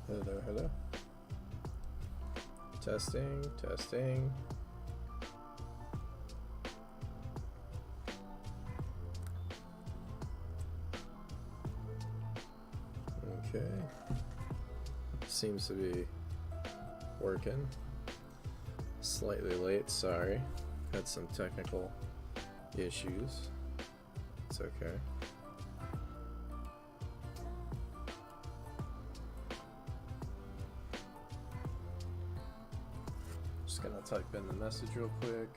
Hello, hello. Testing, testing. Okay. Seems to be working. Slightly late, sorry. Had some technical issues. It's okay. Just gonna type in the message real quick.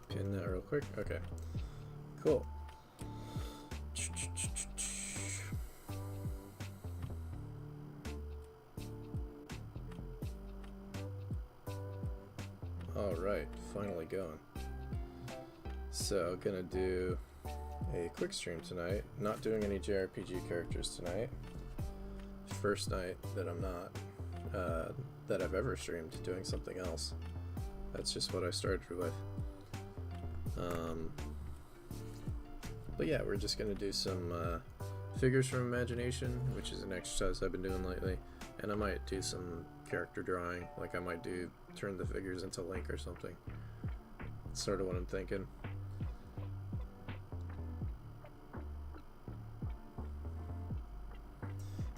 Pin that real quick. Okay. Cool. All right, finally going. So, gonna do a quick stream tonight. Not doing any JRPG characters tonight. First night that I'm not, that I've ever streamed doing something else. That's just what I started with. But yeah, we're just gonna do some figures from imagination, which is an exercise I've been doing lately, and I might do some character drawing, like I might turn the figures into Link or something. That's sort of what I'm thinking.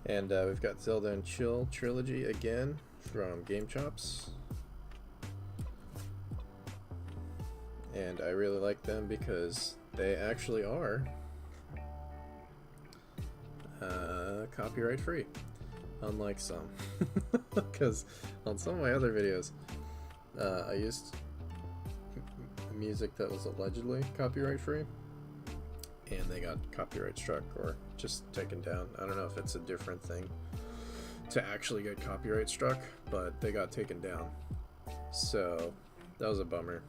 And we've got Zelda and Chill Trilogy again from Game Chops. And I really like them because they actually are copyright free, unlike some. Because on some of my other videos, I used music that was allegedly copyright free, and they got copyright struck or just taken down. I don't know if it's a different thing to actually get copyright struck, but they got taken down. So that was a bummer.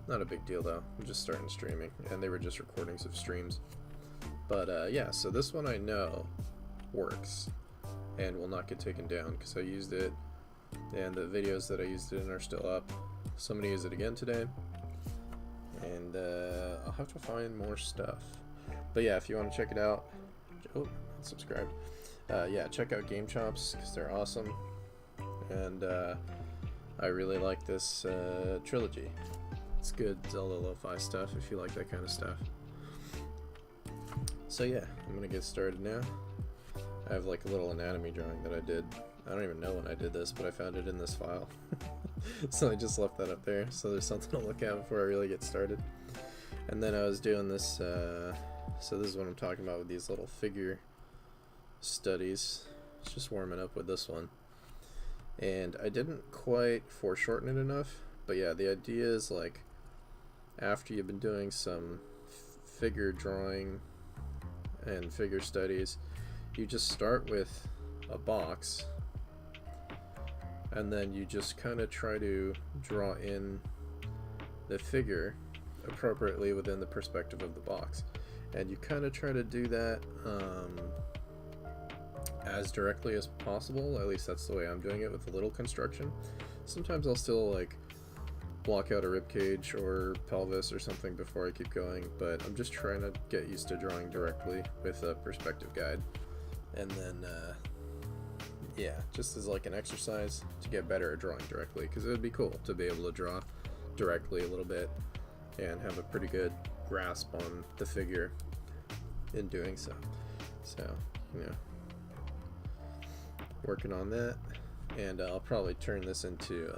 Not a big deal though. I'm just starting streaming, and they were just recordings of streams. But yeah, so this one I know works and will not get taken down because I used it, and the videos that I used it in are still up. Somebody used it again today, and I'll have to find more stuff. But yeah, if you want to check it out, oh, subscribe. Yeah, check out Game Chops because they're awesome, and I really like this trilogy. It's good Zelda lo-fi stuff if you like that kind of stuff. So yeah, I'm gonna get started now. I have like a little anatomy drawing that I did. I don't even know when I did this, but I found it in this file. So I just left that up there, so there's something to look at before I really get started. And then I was doing this, so this is what I'm talking about with these little figure studies. It's just warming up with this one. And I didn't quite foreshorten it enough, but yeah, the idea is like, after you've been doing some figure drawing and figure studies, you just start with a box, and then you just kind of try to draw in the figure appropriately within the perspective of the box. And you kind of try to do that as directly as possible. At least that's the way I'm doing it with a little construction. Sometimes I'll still like block out a rib cage or pelvis or something before I keep going, but I'm just trying to get used to drawing directly with a perspective guide. And then yeah, just as like an exercise to get better at drawing directly, because it would be cool to be able to draw directly a little bit and have a pretty good grasp on the figure in doing so. So, you know, working on that. And I'll probably turn this into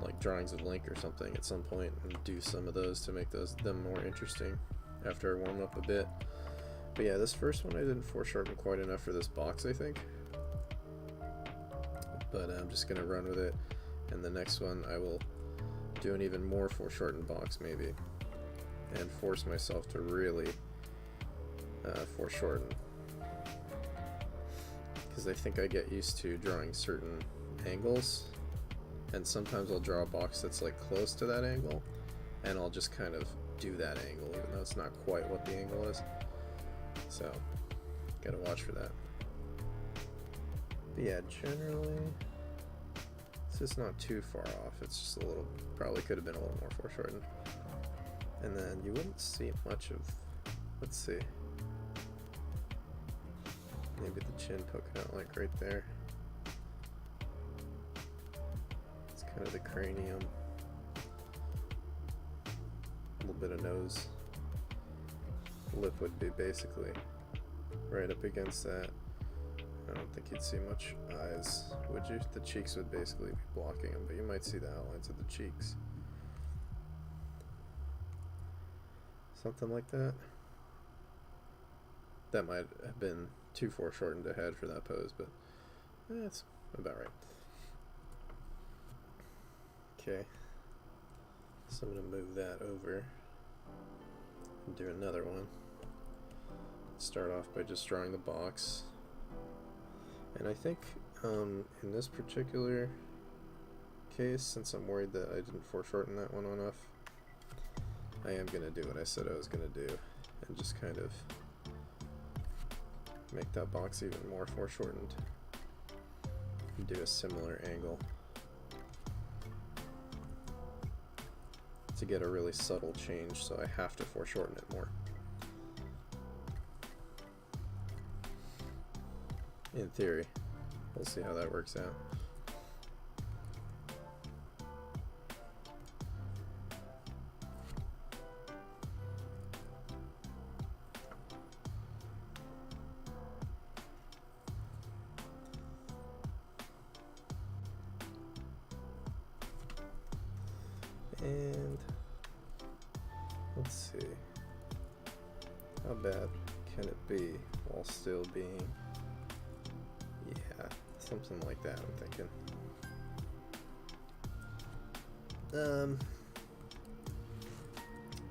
like drawings of Link or something at some point, and do some of those to make them more interesting after I warm up a bit. But yeah, this first one I didn't foreshorten quite enough for this box, I think. But I'm just gonna run with it, and the next one I will do an even more foreshortened box maybe, and force myself to really foreshorten, because I think I get used to drawing certain angles, and sometimes I'll draw a box that's like close to that angle, and I'll just kind of do that angle even though it's not quite what the angle is. So gotta watch for that. But yeah, generally it's just not too far off. It's just a little, probably could have been a little more foreshortened. And then you wouldn't see much of, let's see, maybe the chin poking out like right there. It's kind of the cranium. A little bit of nose. Lip would be basically right up against that. I don't think you'd see much eyes, would you? The cheeks would basically be blocking them, but you might see the outlines of the cheeks. Something like that. That might have been too foreshortened ahead for that pose, but that's about right. Okay, so I'm going to move that over and do another one. Start off by just drawing the box. And I think in this particular case, since I'm worried that I didn't foreshorten that one enough, I am going to do what I said I was going to do, and just kind of make that box even more foreshortened and do a similar angle to get a really subtle change, so I have to foreshorten it more. In theory. We'll see how that works out. And let's see, how bad can it be while still being, yeah, something like that I'm thinking.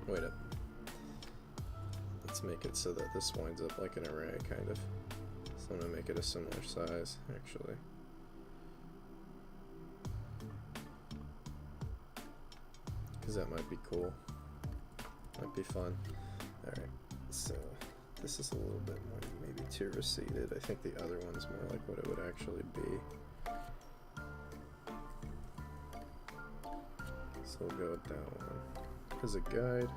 Wait up. Let's make it so that this winds up like an array, kind of. So I'm gonna make it a similar size, actually. Because that might be cool. Might be fun. Alright, so this is a little bit more, maybe too receded. I think the other one's more like what it would actually be. So we'll go with that one as a guide.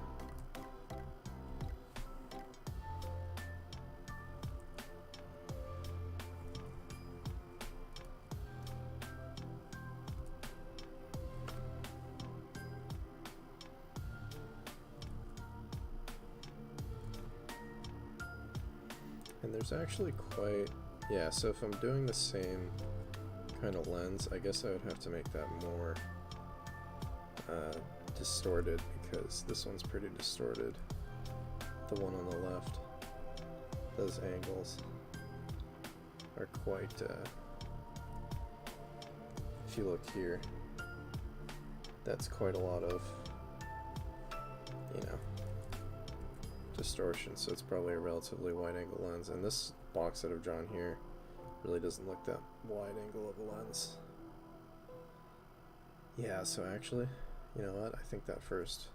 And there's actually quite, yeah, so if I'm doing the same kind of lens, I guess I would have to make that more distorted, because this one's pretty distorted. The one on the left, those angles are quite, if you look here, that's quite a lot of, you know, distortion, so it's probably a relatively wide angle lens, and this box that I've drawn here really doesn't look that wide angle of a lens. Yeah, so actually, you know what, I think that first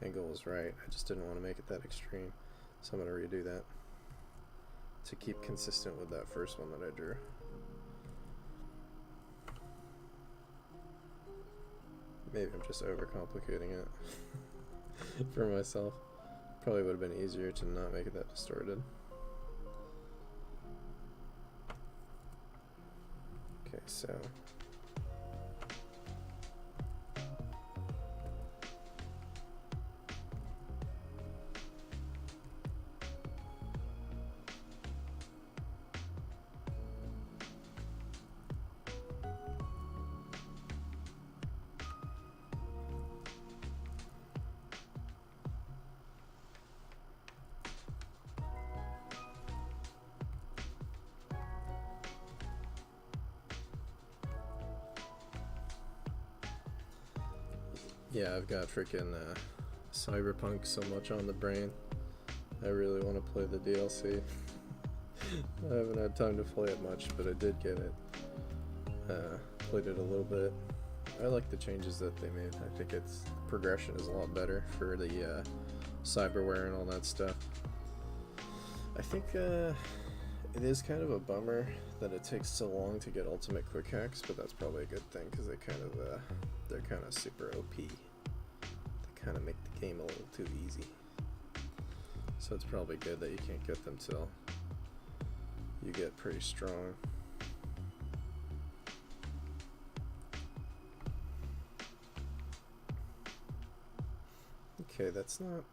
angle was right. I just didn't want to make it that extreme, so I'm going to redo that to keep consistent with that first one that I drew. Maybe I'm just overcomplicating it for myself. Probably would have been easier to not make it that distorted. Okay, so Yeah, I've got freaking Cyberpunk so much on the brain. I really want to play the DLC. I haven't had time to play it much, but I did get it. Played it a little bit. I like the changes that they made. I think its progression is a lot better for the cyberware and all that stuff. I think it is kind of a bummer that it takes so long to get ultimate quick hacks, but that's probably a good thing because they're kind of super OP. They kind of make the game a little too easy. So it's probably good that you can't get them till you get pretty strong. Okay, that's not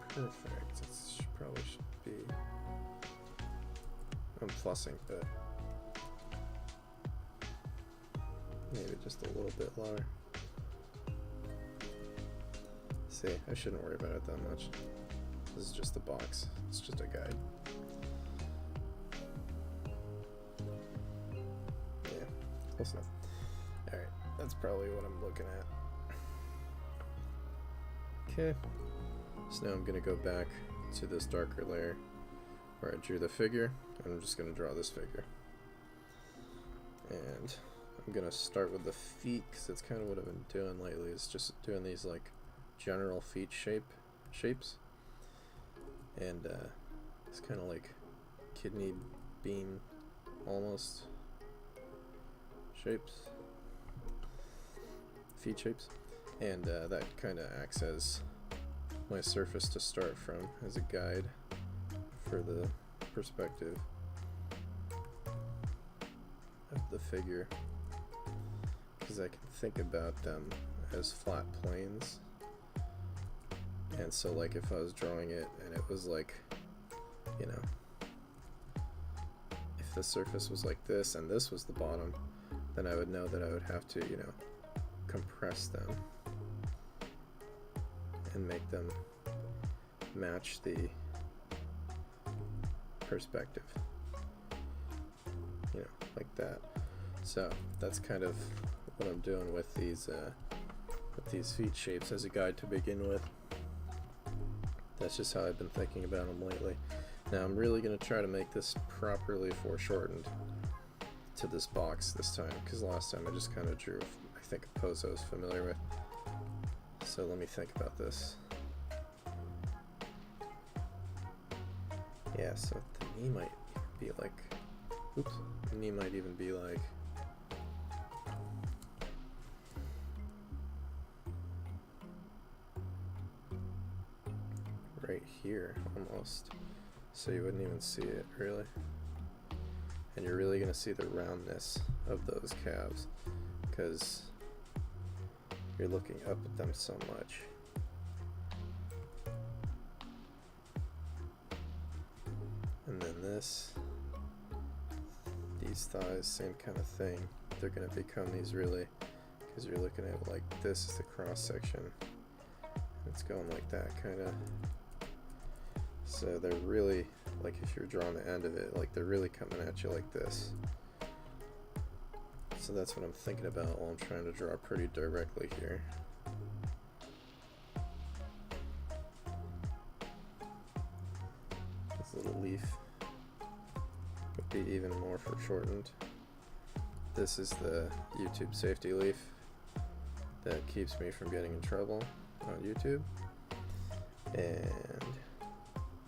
perfect. It probably should be. I'm plussing, but maybe just a little bit lower. See, I shouldn't worry about it that much. This is just a box. It's just a guide. Yeah, close enough. Alright, that's probably what I'm looking at. Okay, so now I'm going to go back to this darker layer where I drew the figure, and I'm just going to draw this figure. And I'm going to start with the feet, because that's kind of what I've been doing lately, is just doing these like general feet shapes. And it's kind of like kidney bean almost shapes, feet shapes. And that kind of acts as my surface to start from as a guide for the perspective of the figure, because I can think about them as flat planes. And so like if I was drawing it and it was like, you know, if the surface was like this and this was the bottom, then I would know that I would have to, you know, compress them and make them match the perspective, you know, like that. So that's kind of what I'm doing with these feet shapes as a guide to begin with. That's just how I've been thinking about them lately. Now I'm really going to try to make this properly foreshortened to this box this time, because last time I just kind of drew, I think, a pose I was familiar with. So let me think about this. Yeah, so the knee might be like, oops, the knee might even be like, right here almost, so you wouldn't even see it really, and you're really going to see the roundness of those calves because you're looking up at them so much. And then these thighs, same kind of thing. They're going to become these really, because you're looking at it like this is the cross section. It's going like that kind of. So they're really, like if you're drawing the end of it, like they're really coming at you like this. So that's what I'm thinking about while I'm trying to draw pretty directly here. This little leaf would be even more foreshortened. This is the YouTube safety leaf that keeps me from getting in trouble on YouTube. And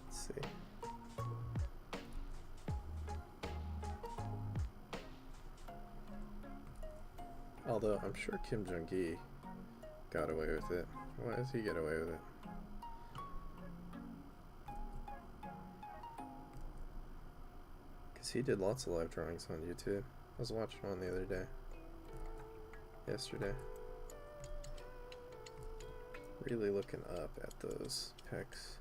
let's see. Although I'm sure Kim Jong-gi got away with it. Why does he get away with it? Because he did lots of live drawings on YouTube. I was watching one the other day. Yesterday. Really looking up at those pecs.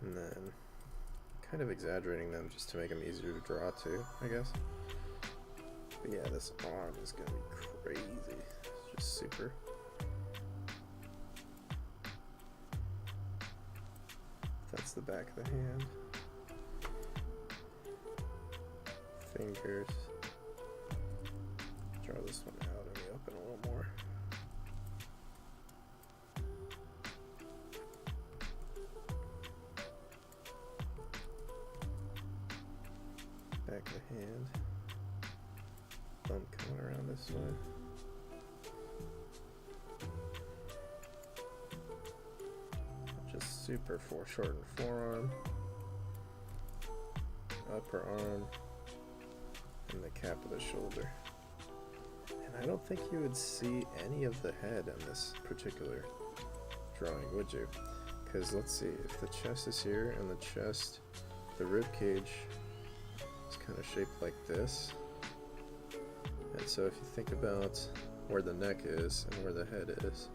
And then kind of exaggerating them just to make them easier to draw too, I guess. But yeah, this arm is going to be crazy. It's just super. That's the back of the hand. Fingers. Draw this one out in the open a little more. back of the hand. Thumb coming around this way. Just super foreshortened forearm, upper arm, and the cap of the shoulder. And I don't think you would see any of the head in this particular drawing, would you? Because let's see, if the chest is here and the chest, the rib cage is kind of shaped like this. And so if you think about where the neck is and where the head is,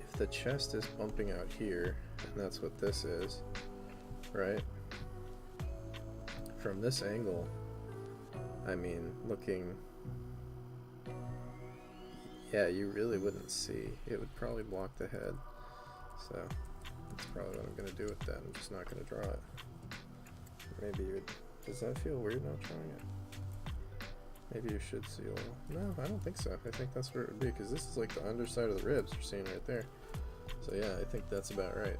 if the chest is bumping out here, and that's what this is, right? From this angle, I mean, looking, yeah, you really wouldn't see. It would probably block the head. So that's probably what I'm going to do with that. I'm just not going to draw it. Maybe you would, does that feel weird not drawing it? Maybe you should see a little. No, I don't think so. I think that's where it would be, because this is like the underside of the ribs you're seeing right there. So yeah, I think that's about right.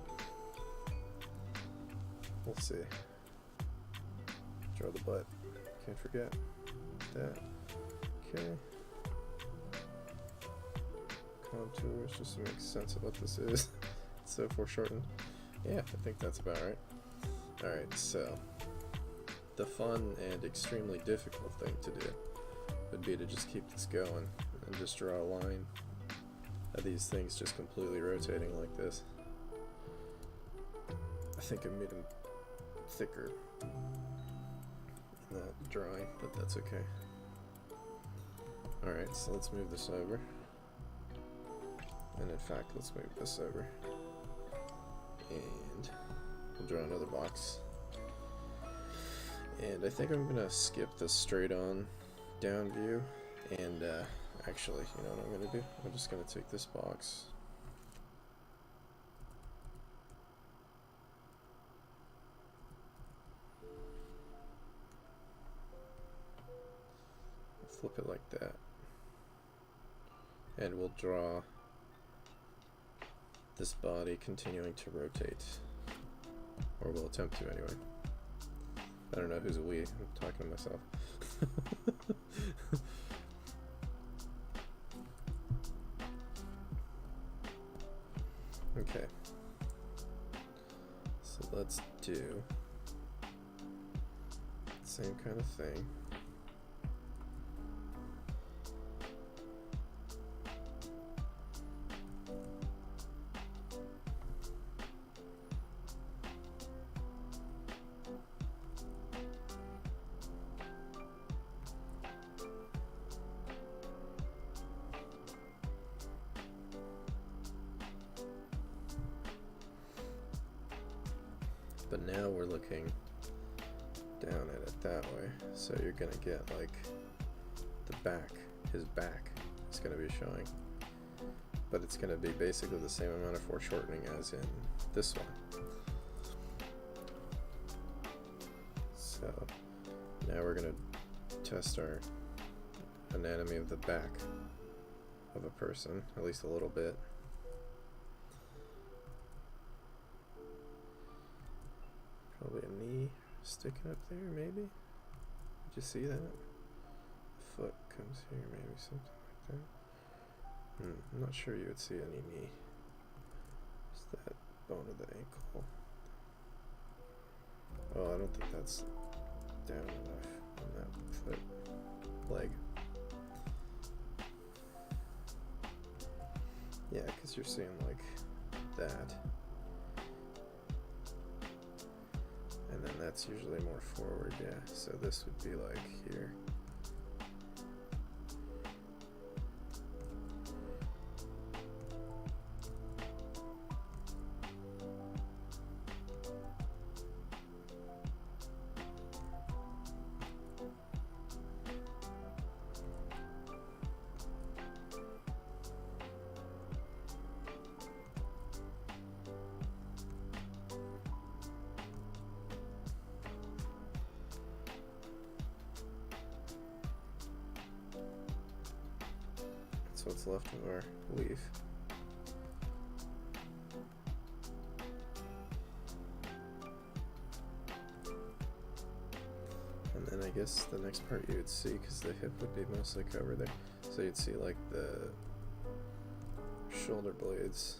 We'll see. Draw the butt. Can't forget that. Okay. Contours, just to make sense of what this is. It's so foreshortened. Yeah, I think that's about right. Alright, so the fun and extremely difficult thing to do would be to just keep this going and just draw a line of these things just completely rotating like this. I think I made them thicker in that drawing, but that's okay. Alright, so let's move this over. And in fact, let's move this over. And we'll draw another box. And I think I'm gonna skip the straight on down view. And actually, you know what I'm gonna do? I'm just gonna take this box. Flip it like that. And we'll draw this body continuing to rotate. Or we'll attempt to anyway. I don't know who's a we. I'm talking to myself. Okay. So let's do the same kind of thing. But now we're looking down at it that way, so you're gonna get like the back, his back is gonna be showing, but it's gonna be basically the same amount of foreshortening as in this one. So now we're gonna test our anatomy of the back of a person, at least a little bit. Probably a knee sticking up there, maybe? Did you see that? The foot comes here, maybe something like that. I'm not sure you would see any knee. Just that bone of the ankle. Oh, I don't think that's down enough on that foot leg. Yeah, because you're seeing like that. And then that's usually more forward, yeah. So this would be like here. That's what's left of our leaf. guess the next part you would see, because the hip would be mostly covered there, so you'd see like the shoulder blades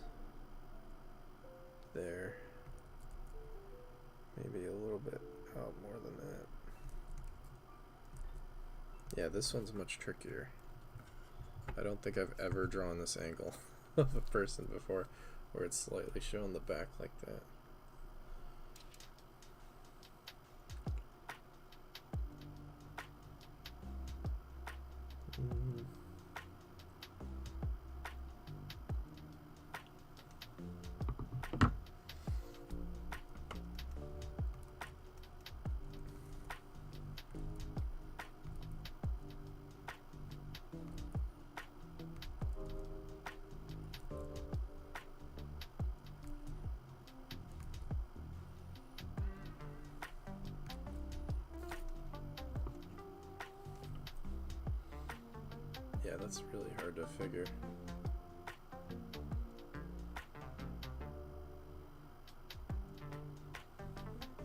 there, maybe a little bit out more than that. Yeah, this one's much trickier. I don't think I've ever drawn this angle of a person before where it's slightly showing the back like that. Yeah, that's really hard to figure.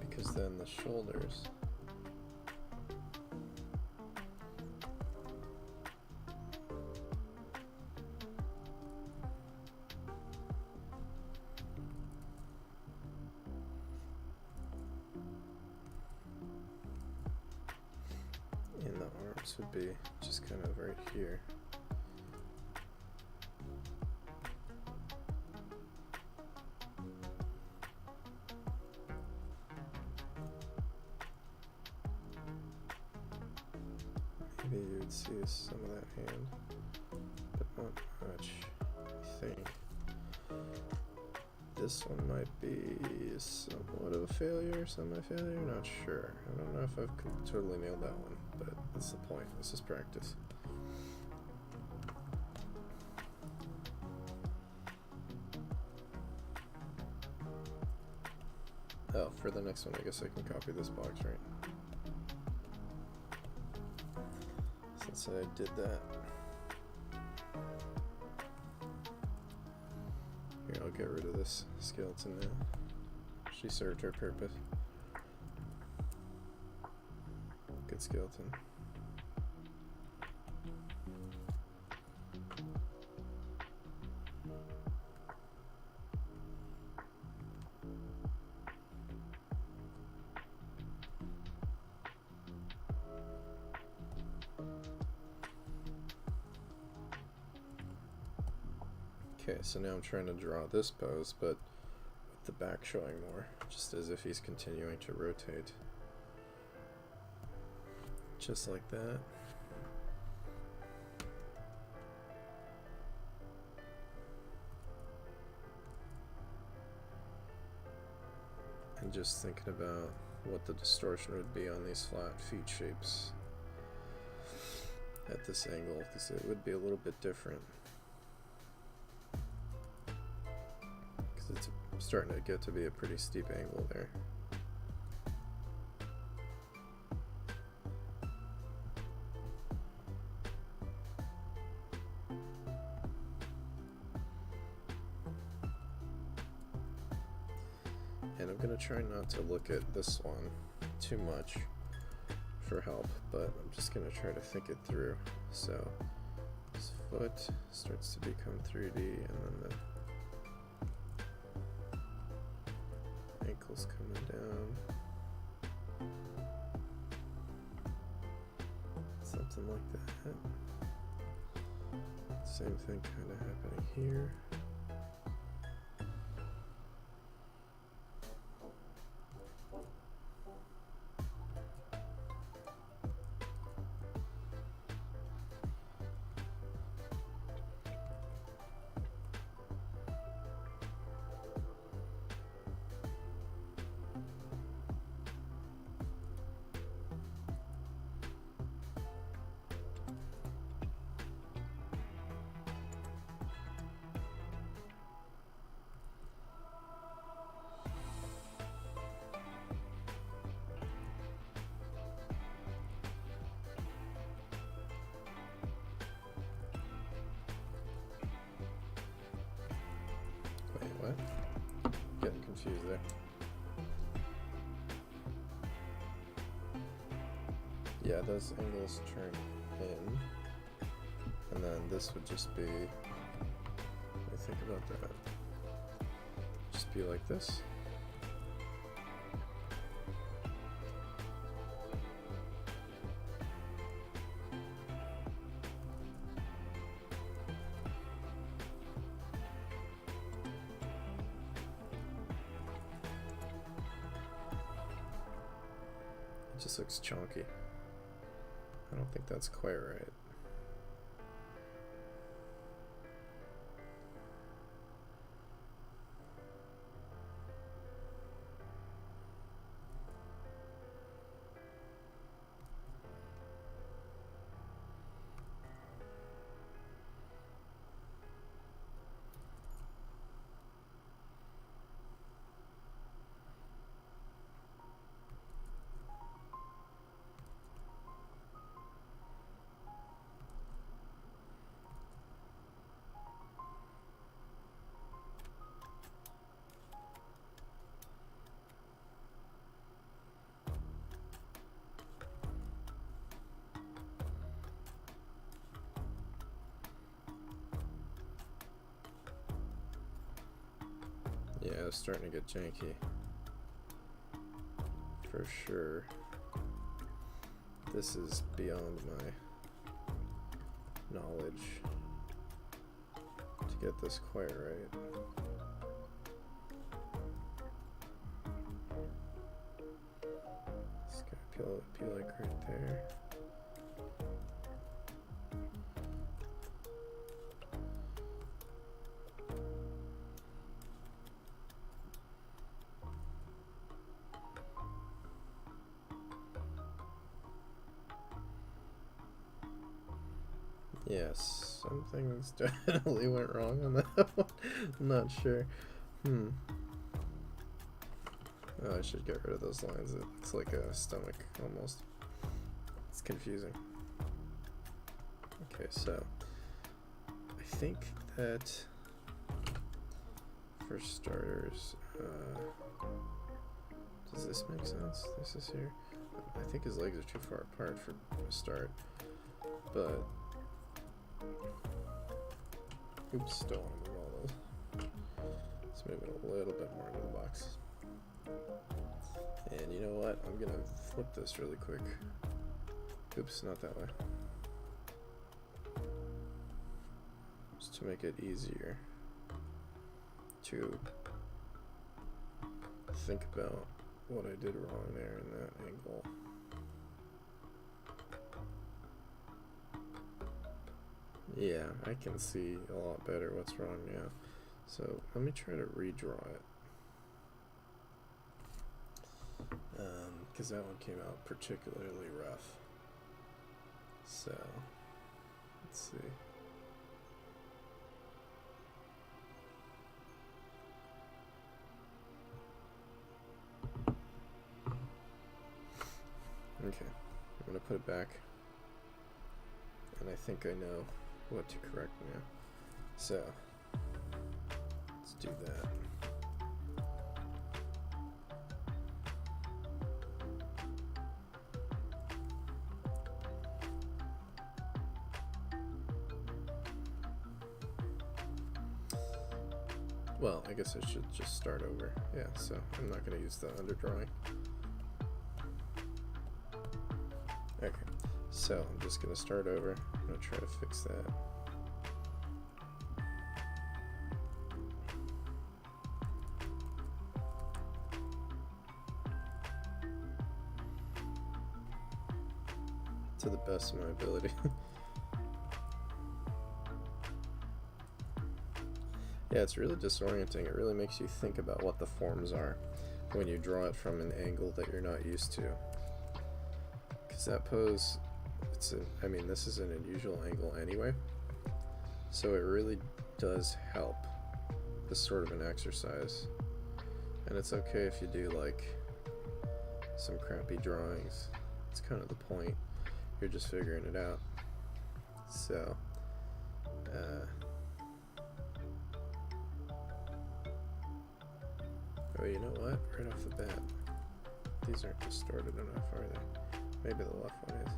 Because then the shoulders. And the arms would be just kind of right here. Maybe you would see some of that hand, but not much, I think. This one might be somewhat of a failure, semi-failure, not sure. I don't know if I've totally nailed that one, but that's the point. This is practice. Oh, for the next one, I guess I can copy this box, right? So let's say I did that. Here, I'll get rid of this skeleton now. She served her purpose. Good skeleton. Okay, so now I'm trying to draw this pose, but with the back showing more, just as if he's continuing to rotate. Just like that. And just thinking about what the distortion would be on these flat feet shapes at this angle, because it would be a little bit different. It's starting to get to be a pretty steep angle there. And I'm going to try not to look at this one too much for help, but I'm just going to try to think it through. So this foot starts to become 3D, and then the ankles coming down, something like that. Same thing kind of happening here. What? Getting confused there. Yeah, those angles turn in, and then this would just be, let me think about that, just be like this. It just looks chunky. I don't think that's quite right. Yeah, it's starting to get janky. For sure. This is beyond my knowledge to get this quite right. Just gotta be like right there. Yes, some things definitely went wrong on that one. I'm not sure. Oh, I should get rid of those lines. It looks like a stomach almost. It's confusing. Okay, so I think that for starters, does this make sense? This is here. I think his legs are too far apart for a start, but oops, don't want to move all those. Let's move it a little bit more into the box. And you know what? I'm gonna flip this really quick. Oops, not that way. Just to make it easier to think about what I did wrong there in that angle. Yeah, I can see a lot better what's wrong now. So let me try to redraw it. Because that one came out particularly rough. So, let's see. Okay, I'm going to put it back. And I think I know what to correct now. So, let's do that. Well, I guess I should just start over. Yeah, so I'm not going to use the underdrawing. Okay, so I'm just going to start over. I'm going to try to fix that. To the best of my ability. Yeah, it's really disorienting. It really makes you think about what the forms are when you draw it from an angle that you're not used to. Because that pose, I mean, this is an unusual angle anyway, so it really does help. This sort of an exercise. And it's okay if you do like some crappy drawings. It's kind of the point. You're just figuring it out. So, oh, you know what? Right off the bat, these aren't distorted enough, are they? Maybe the left one is.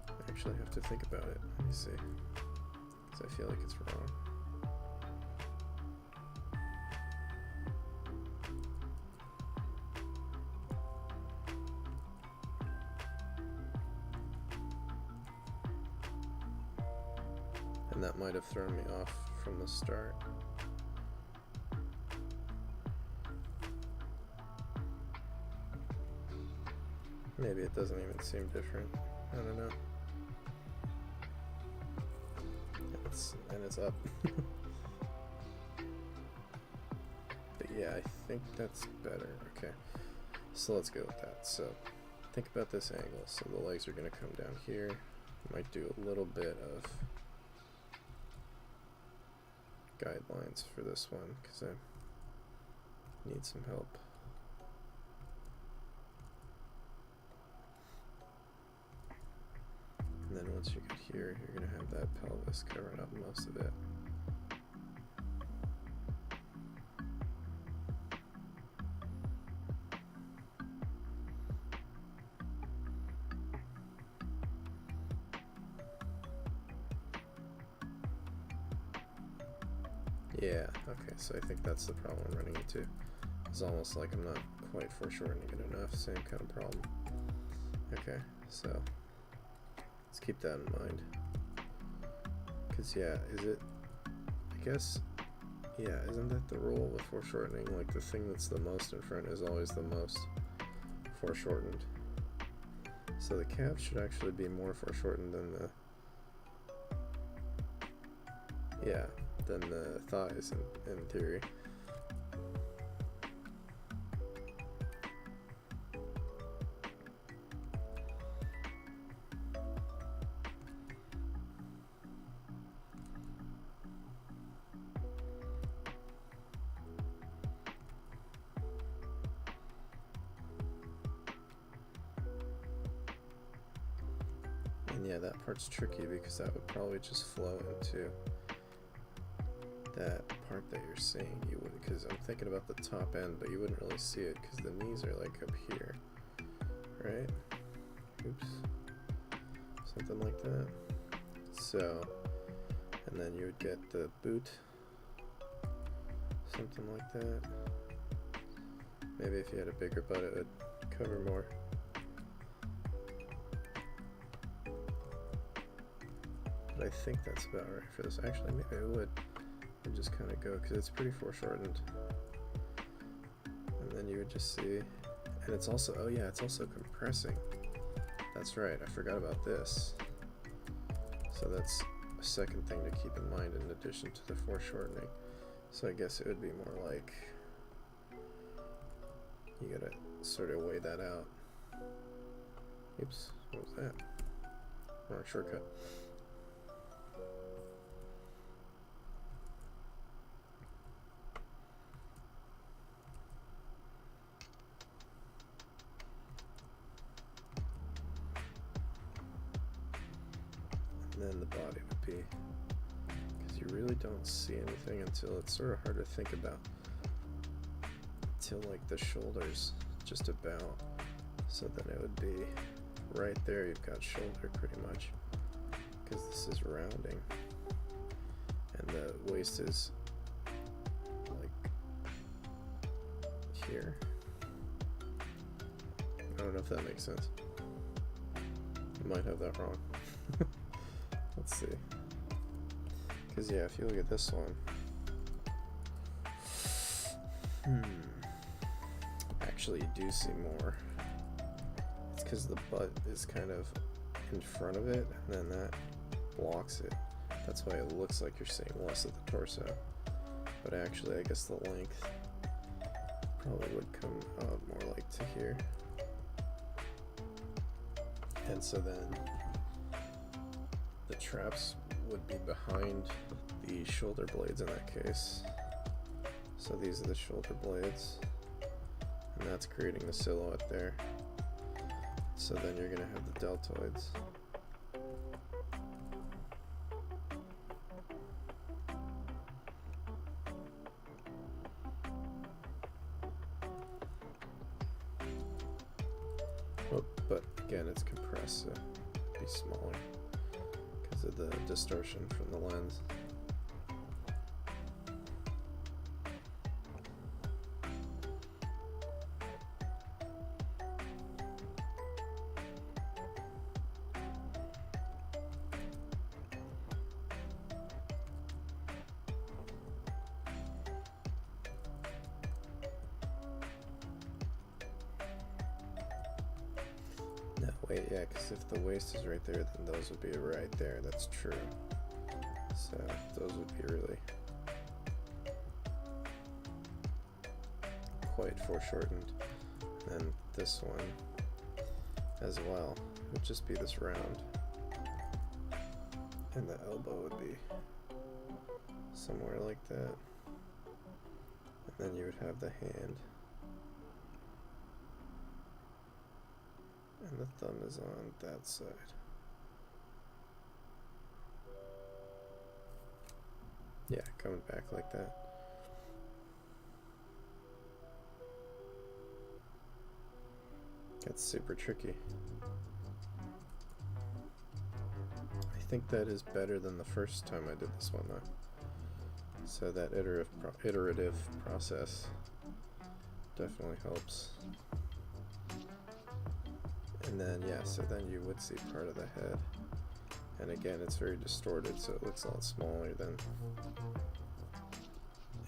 I actually have to think about it. Let me see. Because I feel like it's wrong. And that might have thrown me off from the start. Maybe it doesn't even seem different. I don't know. And it's up. But yeah, I think that's better. Okay, so let's go with that. So think about this angle. So the legs are going to come down here. Might do a little bit of guidelines for this one because I need some help. And then once you get here, you're going to have that pelvis covering up most of it. Yeah, okay, so I think that's the problem I'm running into. It's almost like I'm not quite foreshortening it enough, same kind of problem. Okay, so let's keep that in mind. Because yeah, is it, I guess, yeah, isn't that the rule with foreshortening? Like the thing that's the most in front is always the most foreshortened. So the calf should actually be more foreshortened than the, yeah, than the thighs in theory. And yeah, that part's tricky because that would probably just flow into that part that you're seeing. You would, because I'm thinking about the top end, but you wouldn't really see it because the knees are like up here, right? Oops, something like that. So, and then you would get the boot, something like that. Maybe if you had a bigger butt, it would cover more. But I think that's about right for this. Actually, maybe I would. And just kind of go, because it's pretty foreshortened. And then you would just see, and it's also, oh yeah, it's also compressing. That's right, I forgot about this. So that's a second thing to keep in mind in addition to the foreshortening. So I guess it would be more like, you gotta sort of weigh that out. Oops, what was that? Wrong shortcut. And then the body would be, because you really don't see anything until it's sort of hard to think about, until like the shoulders just about. So then it would be right there, you've got shoulder pretty much, because this is rounding, and the waist is like here. I don't know if that makes sense. I might have that wrong. Let's see. Because yeah, if you look at this one, actually you do see more. It's because the butt is kind of in front of it, and then that blocks it. That's why it looks like you're seeing less of the torso. But actually, I guess the length probably would come up more like to here. And so then the traps would be behind the shoulder blades in that case. So these are the shoulder blades, and that's creating the silhouette there. So then you're going to have the deltoids. Oh, but again, it's compressed, so it'll be smaller because of the distortion from the lens. No, wait, yeah, because if the waist is right there, then those would be right there. That's true. So those would be really quite foreshortened. And this one as well would just be this round. And the elbow would be somewhere like that. And then you would have the hand. And the thumb is on that side. Yeah, coming back like that. That's super tricky. I think that is better than the first time I did this one though. So that iterative process definitely helps. And then, yeah, so then you would see part of the head. And again, it's very distorted, so it looks a lot smaller than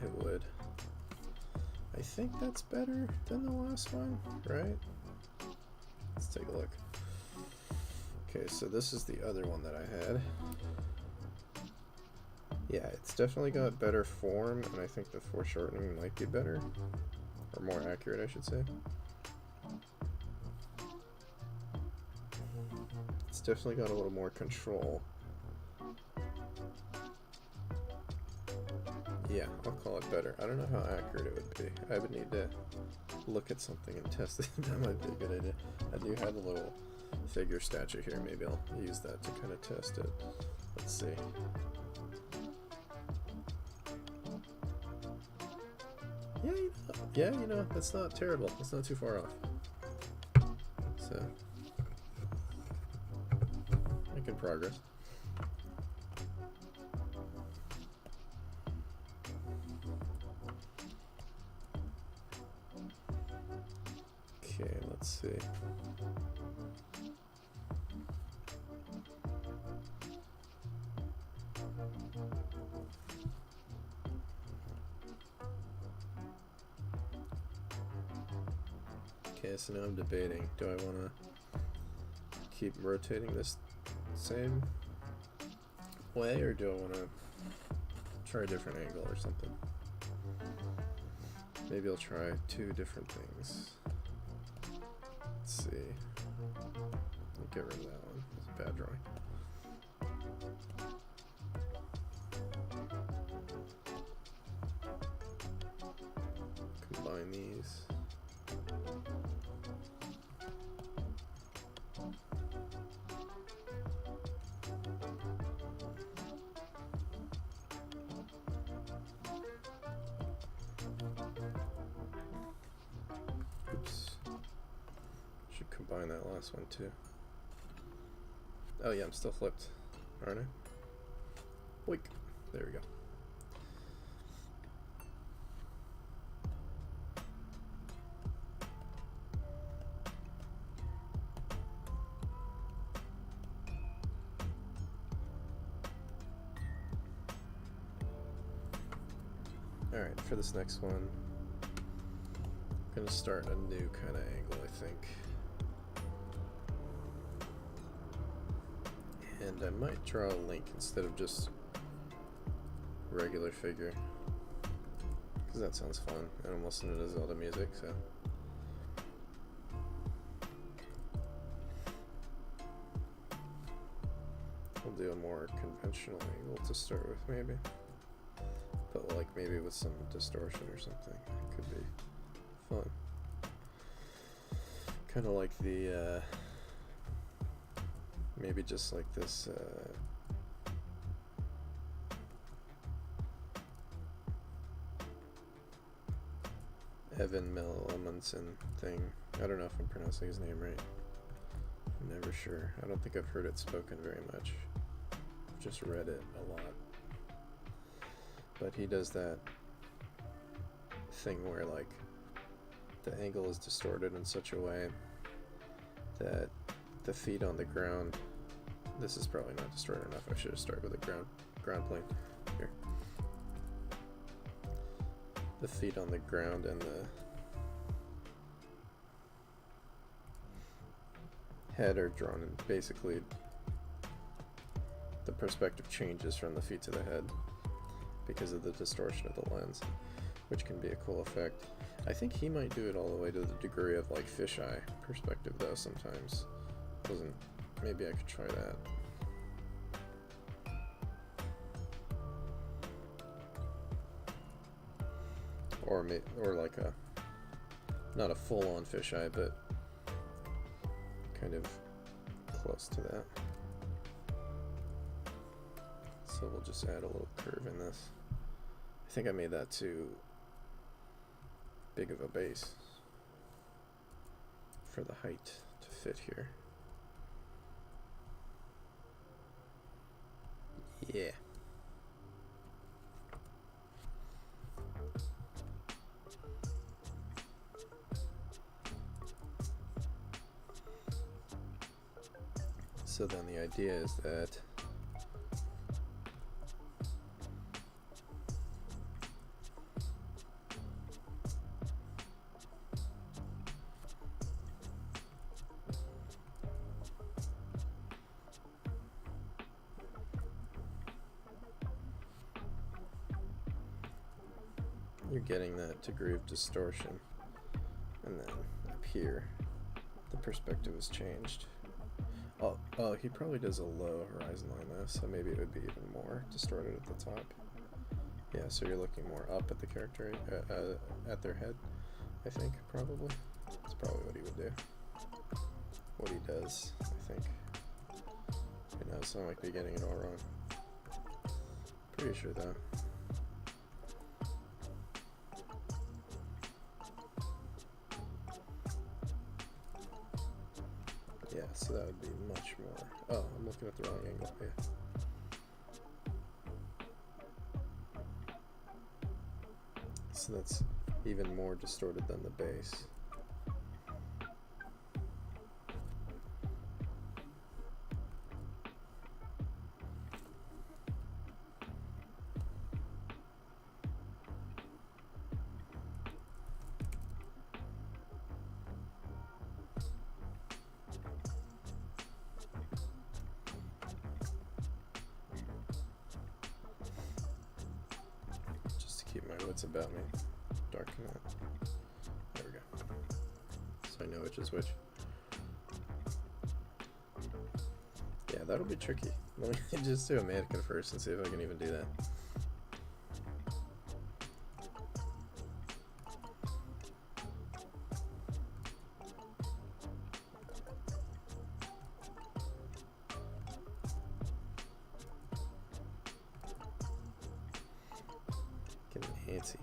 it would. I think that's better than the last one, right? Let's take a look. Okay, so this is the other one that I had. Yeah, it's definitely got better form, and I think the foreshortening might be better. Or more accurate, I should say. It's definitely got a little more control. Yeah, I'll call it better. I don't know how accurate it would be. I would need to look at something and test it. That might be a good idea. I do have a little figure statue here. Maybe I'll use that to kind of test it. Let's see. Yeah, you know, that's not terrible. That's not too far off. So, making progress. Okay, let's see. Okay, so now I'm debating. Do I want to keep rotating this same way, or do I want to try a different angle or something? Maybe I'll try two different things. Let's see. I'll get rid of that one. It's a bad drawing. Combine these. Oops. Should combine that last one too. Oh yeah, I'm still flipped, aren't I? Boink. There we go. Alright, for this next one, I'm going to start a new kind of angle, I think. And I might draw a link instead of just regular figure, because that sounds fun, and I'm listening to Zelda music, so. We'll do a more conventional angle to start with, maybe. But like maybe with some distortion or something. It could be fun. Kind of like the, maybe just like this, Evan Mellemanson thing. I don't know if I'm pronouncing his name right. Never sure. I don't think I've heard it spoken very much. I've just read it a lot. But he does that thing where like the angle is distorted in such a way that the feet on the ground, this is probably not distorted enough. I should have started with a ground plane here. The feet on the ground and the head are drawn in. Basically, the perspective changes from the feet to the head because of the distortion of the lens, which can be a cool effect. I think he might do it all the way to the degree of like fisheye perspective though sometimes. Maybe I could try that. Or like a, not a full-on fisheye, but kind of close to that. So we'll just add a little curve in this. I think I made that too big of a base for the height to fit here. Yeah. So then the idea is that you're getting that degree of distortion, and then up here the perspective is changed. Oh, he probably does a low horizon line though, so maybe it would be even more distorted at the top. Yeah, so you're looking more up at the character, at their head, I think, probably. That's probably what he would do. What he does, I think. You know, so I might be getting it all wrong. Pretty sure though. Yeah, so that would be much more. Oh, I'm looking at the wrong angle. Yeah. So that's even more distorted than the base. Keep my wits about me. Darken that. There we go. So I know which is which. Yeah, that'll be tricky. Let me just do a mannequin first and see if I can even do that. Antsy.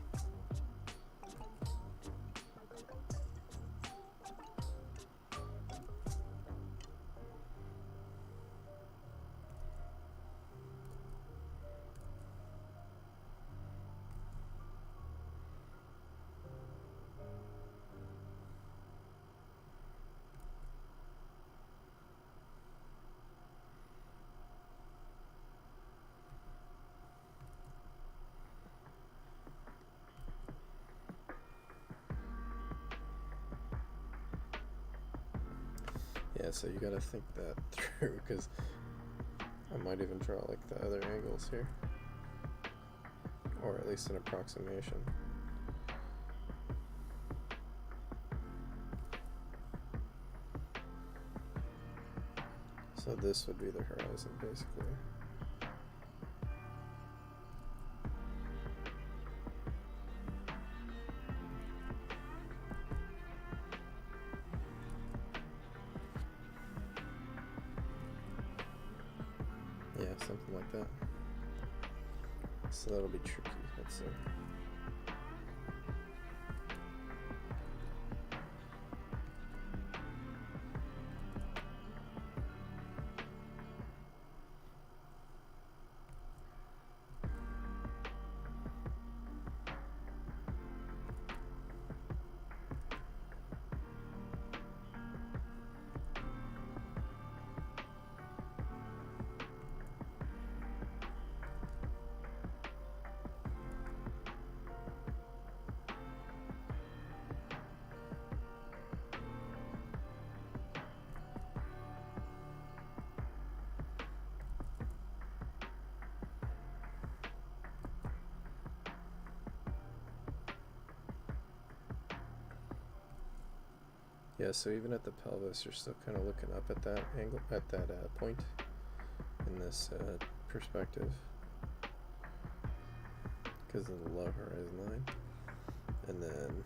Yeah, so you gotta think that through, because I might even draw like the other angles here, or at least an approximation. So this would be the horizon, basically. Yeah, something like that. So that'll be tricky. Let's see. Yeah, so even at the pelvis, you're still kind of looking up at that angle, at that point in this perspective, because of the low horizon line. And then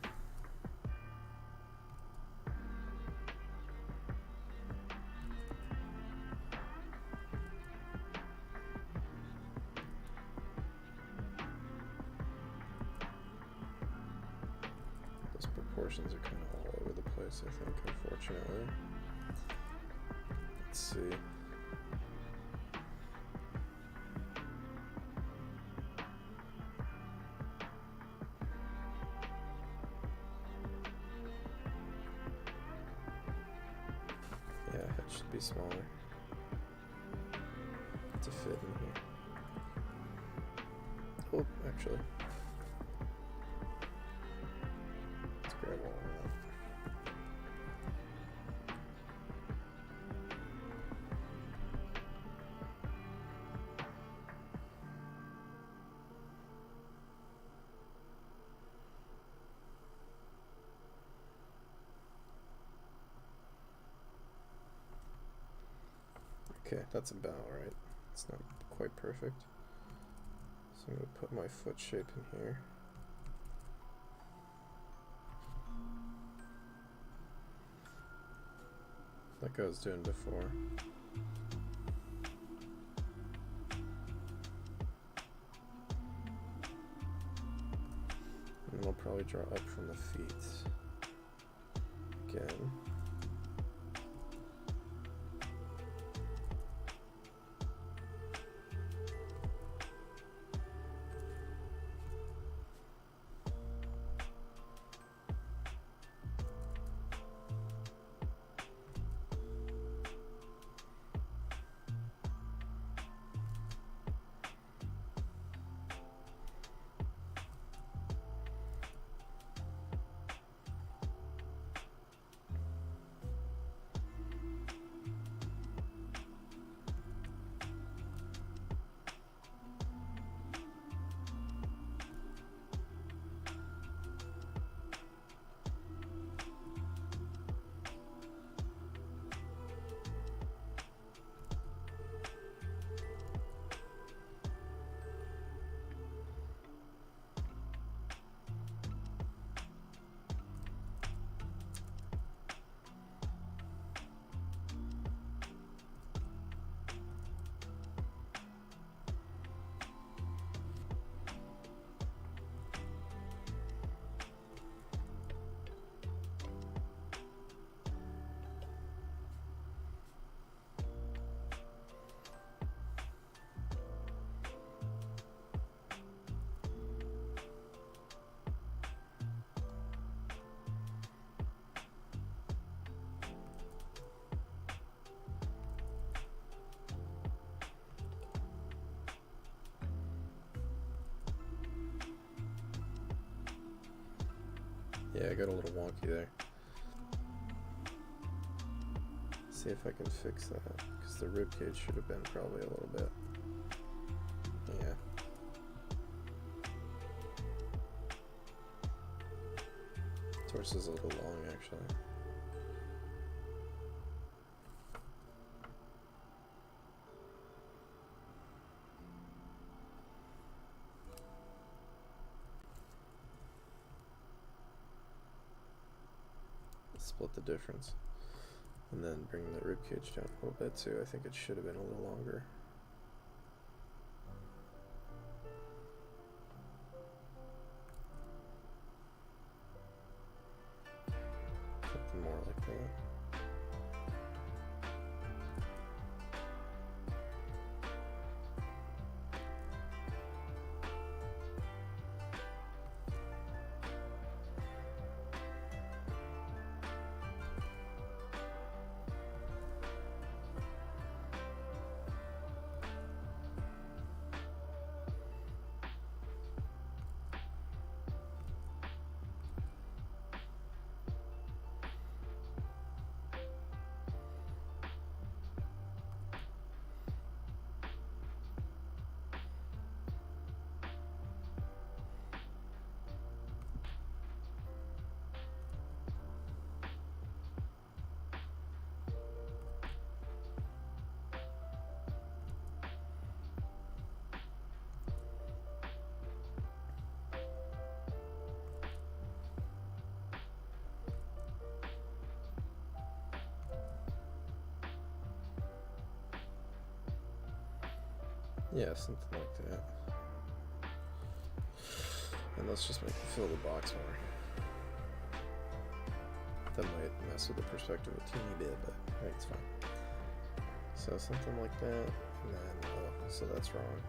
those proportions are kind of all over the place, I think, unfortunately. Let's see. Yeah, it should be smaller to fit in here. Oh, actually. Let's grab all of that. Okay, that's about right. It's not quite perfect. So I'm going to put my foot shape in here. Like I was doing before. And I'll probably draw up from the feet again. Yeah, I got a little wonky there. See if I can fix that, because the rib cage should have been probably a little bit. Yeah. Torso's a little long, actually. Split the difference. And then bring the ribcage down a little bit too. I think it should have been a little longer. Something more like that. Yeah, something like that. And let's just make it fill the box more. That might mess with the perspective a teeny bit, but I think it's fine. So something like that, and then, oh, so that's wrong.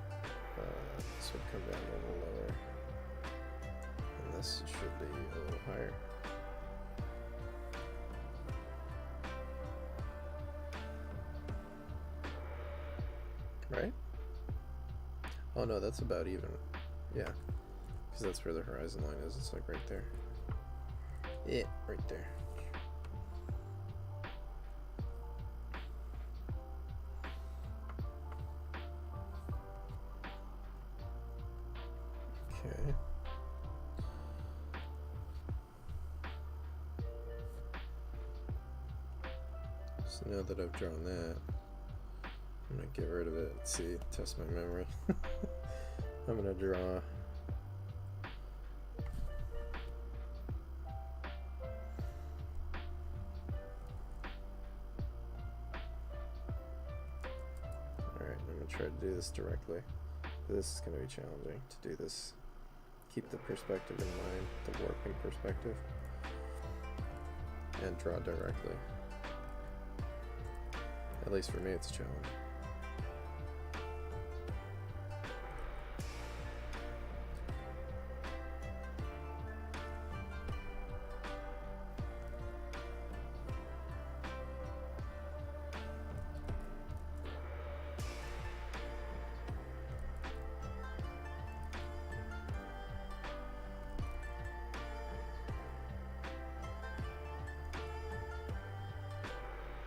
This would come down a little lower. And this should be a little higher. Right? Oh no, that's about even. Yeah, because that's where the horizon line is. It's like right there. Yeah, right there. Okay. So now that I've drawn that, I'm gonna get rid of it. Let's see, test my memory. I'm gonna draw alright, I'm gonna try to do this directly. This is gonna be challenging to do this. Keep the perspective in mind, the warping perspective, and draw directly. At least for me, it's a challenge.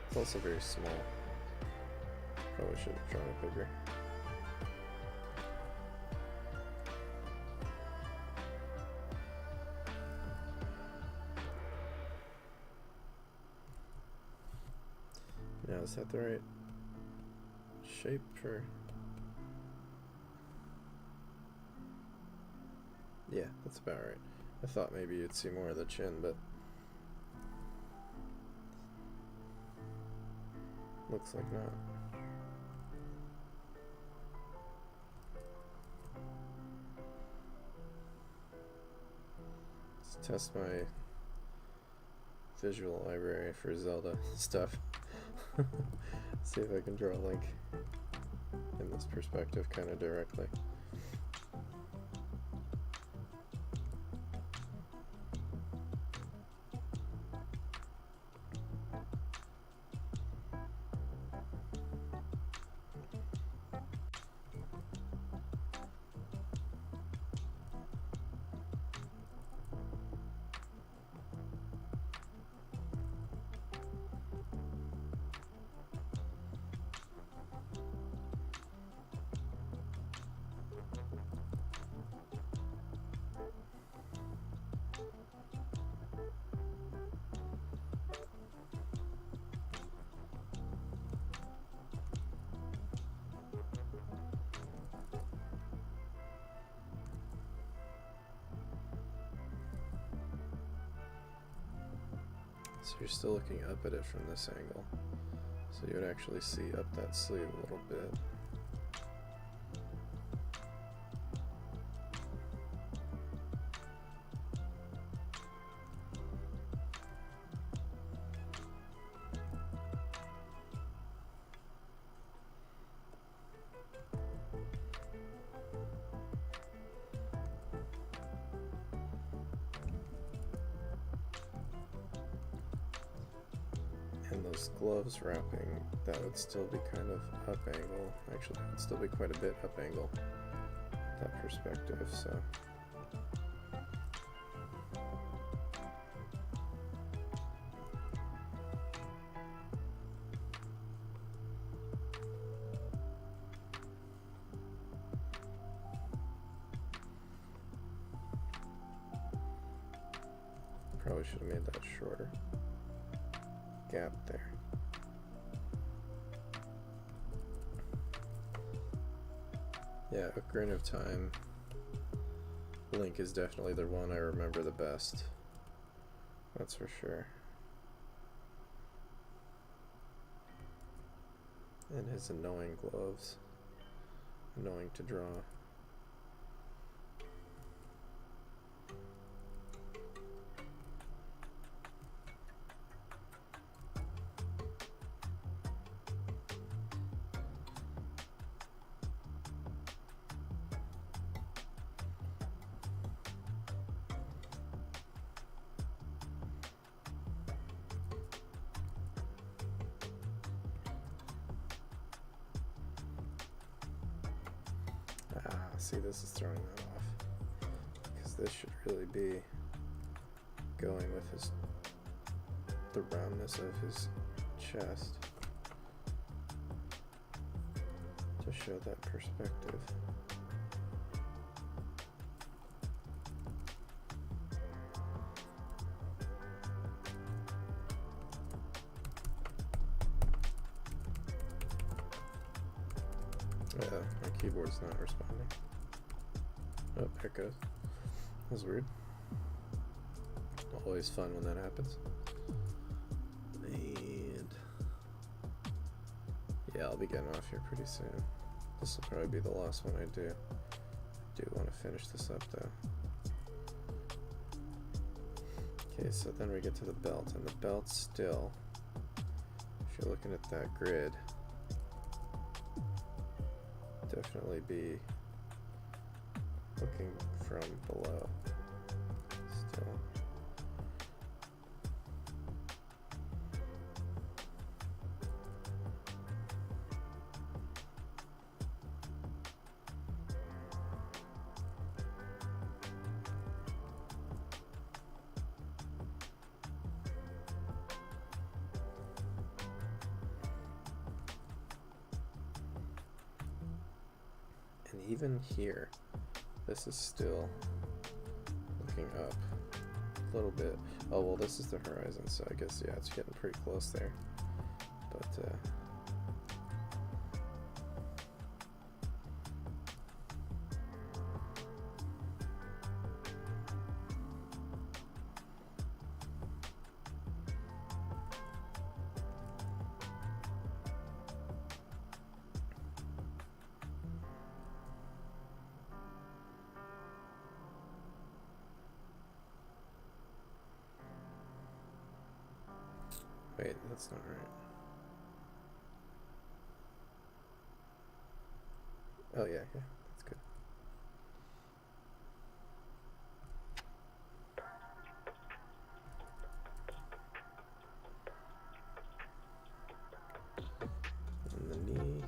It's also very small. Probably should have drawn it bigger. Now, is that the right shape for... Yeah, that's about right. I thought maybe you'd see more of the chin, but looks like not. Let's test my visual library for Zelda stuff. See if I can draw a Link in this perspective kind of directly. So you're still looking up at it from this angle. So you would actually see up that sleeve a little bit. And those gloves wrapping, that would still be kind of up angle. Actually, it would still be quite a bit up angle, that perspective, so. Probably should have made that shorter. Gap there. Yeah, Ocarina of Time. Link is definitely the one I remember the best. That's for sure. And his annoying gloves. annoying to draw. See, this is throwing that off, because this should really be going with the roundness of his chest to show that perspective. My keyboard's not responding. Oh, there it goes. That was weird. Always fun when that happens. And yeah, I'll be getting off here pretty soon. This will probably be the last one I do. I do want to finish this up though. Okay, so then we get to the belt, and the belt still, if you're looking at that grid, definitely be looking from below still. And even here, this is still looking up a little bit. Oh, well, this is the horizon, so I guess, yeah, it's getting pretty close there. But, wait, that's not right. Oh, yeah, yeah, that's good. And the knee.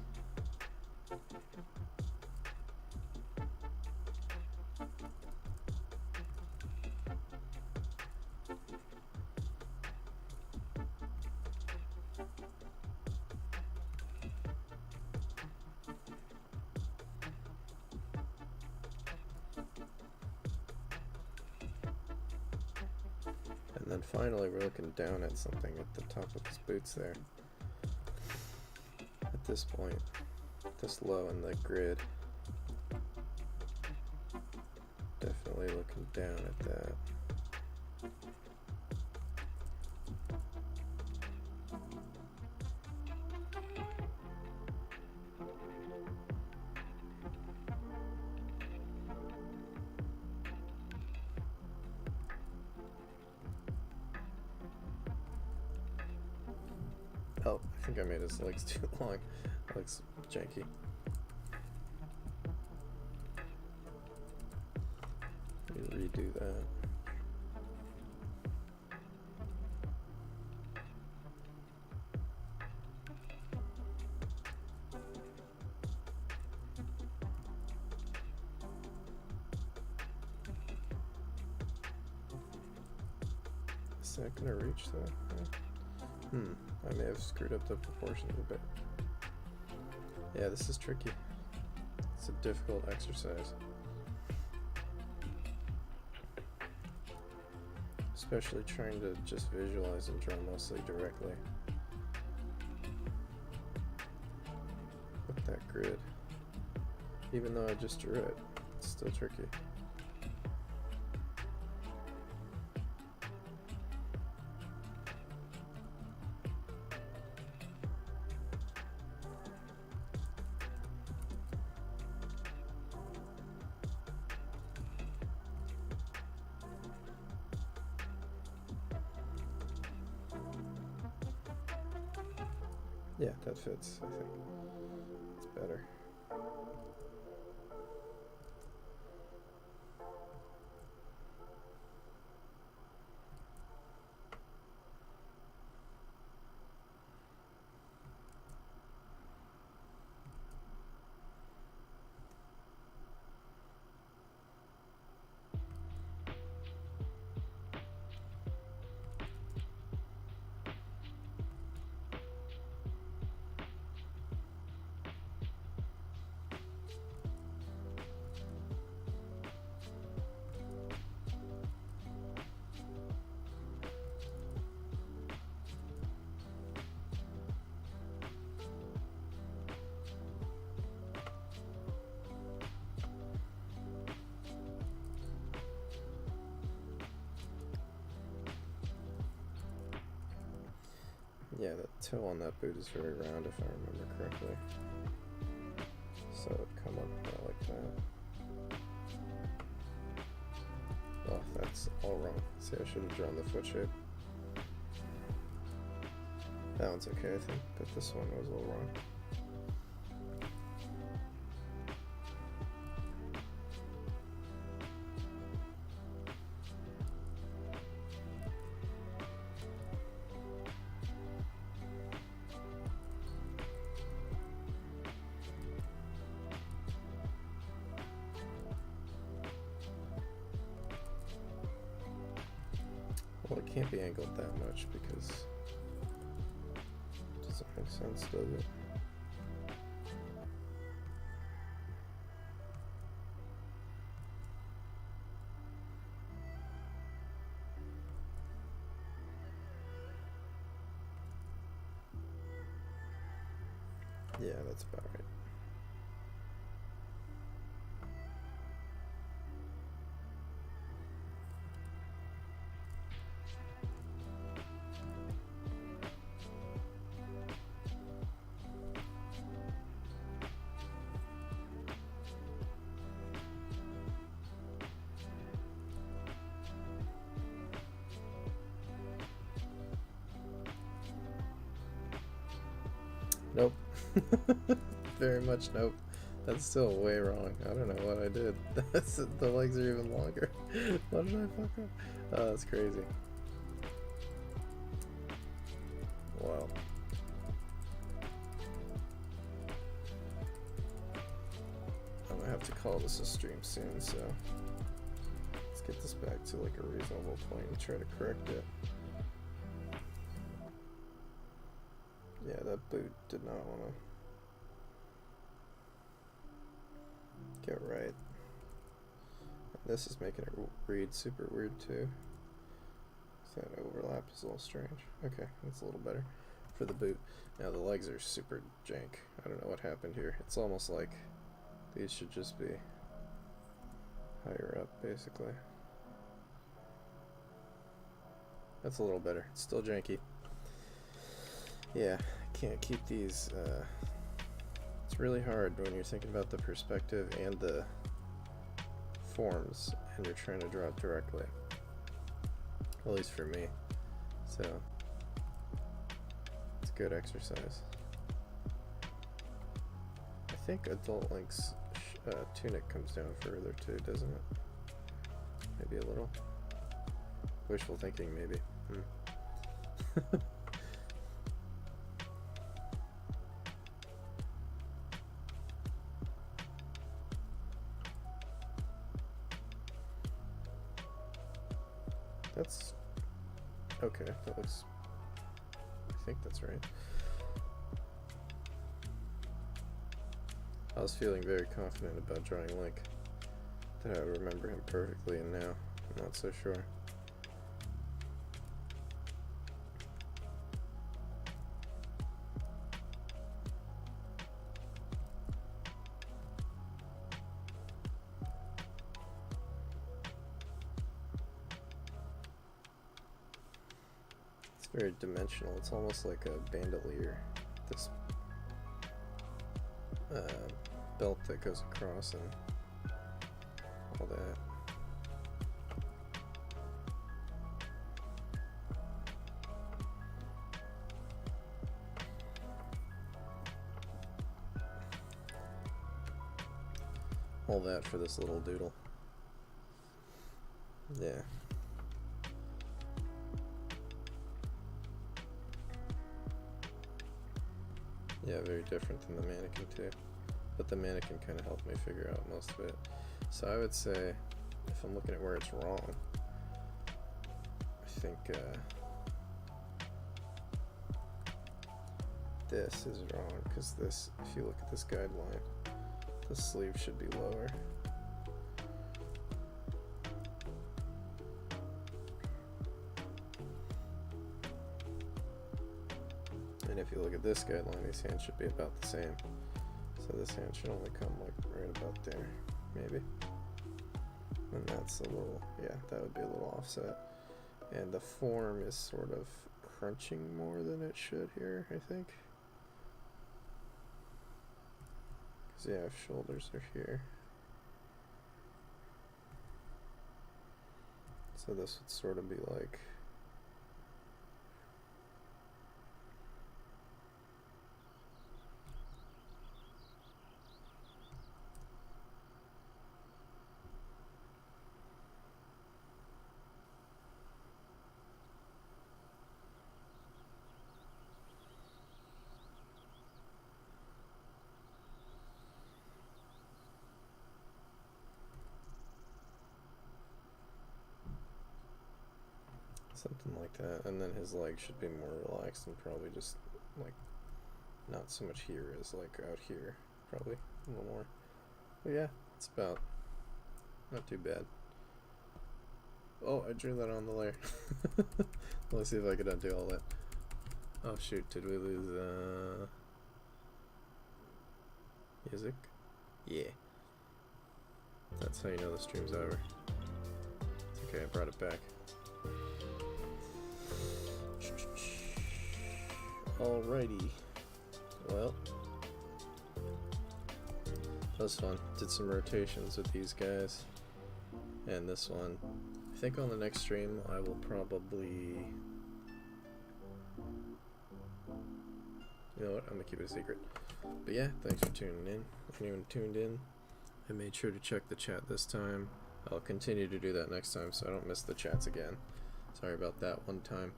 And then finally we're looking down at something at the top of his boots there. At this point, this low in the grid. Definitely looking down at that. Oh, I think I made his legs too long. That looks janky. Let me redo that. Is that gonna reach that? I may have screwed up the proportions a bit. Yeah, this is tricky. It's a difficult exercise. Especially trying to just visualize and draw mostly directly with that grid. Even though I just drew it, it's still tricky. Yeah, that fits, I think. It's better. Yeah, the toe on that boot is very round if I remember correctly. So it would come up like that. Oh, that's all wrong. See, I should have drawn the foot shape. That one's okay, I think, but this one was a little wrong. Well, it can't be angled that much because it doesn't make sense, does it? Yeah, that's about right. Nope. Very much nope. That's still way wrong. I don't know what I did. The legs are even longer. What did I fuck up? Oh, that's crazy. Wow. I'm gonna have to call this a stream soon, so let's get this back to like a reasonable point and try to correct it. Yeah, that boot did not want to get right. And this is making it read super weird too. So that overlap is a little strange. Okay, that's a little better for the boot. Now the legs are super jank. I don't know what happened here. It's almost like these should just be higher up, basically. That's a little better. It's still janky. Yeah, can't keep these. It's really hard when you're thinking about the perspective and the forms and you're trying to draw it directly. At least for me. So it's a good exercise. I think Adult Link's tunic comes down further too, doesn't it? Maybe a little. Wishful thinking, maybe. That's okay. That looks. I think that's right. I was feeling very confident about drawing Link, that I would remember him perfectly, and now I'm not so sure. It's very dimensional. It's almost like a bandolier. This belt that goes across and all that. all that for this little doodle. Yeah. Yeah, very different than the mannequin too. But the mannequin kind of helped me figure out most of it. So I would say, if I'm looking at where it's wrong, I think this is wrong, because this, if you look at this guideline, the sleeve should be lower. And if you look at this guideline, these hands should be about the same. So this hand should only come like right about there, maybe. And that's a little, yeah, that would be a little offset. And the form is sort of crunching more than it should here, I think. Because, yeah, shoulders are here. So this would sort of be like, something like that. And then his leg should be more relaxed and probably just like not so much here as like out here, probably a little more. But yeah, it's about not too bad. Oh, I drew that on the layer. Let's see if I could undo all that. Oh shoot, did we lose music? Yeah. That's how you know the stream's over. It's okay, I brought it back. Alrighty. Well, that was fun. Did some rotations with these guys. And this one. I think on the next stream I will probably... You know what? I'm gonna keep it a secret. But yeah, thanks for tuning in. If anyone tuned in, I made sure to check the chat this time. I'll continue to do that next time so I don't miss the chats again. Sorry about that one time.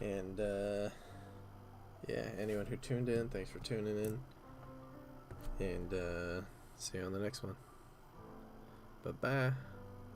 And yeah, anyone who tuned in, thanks for tuning in. And see you on the next one. Bye-bye.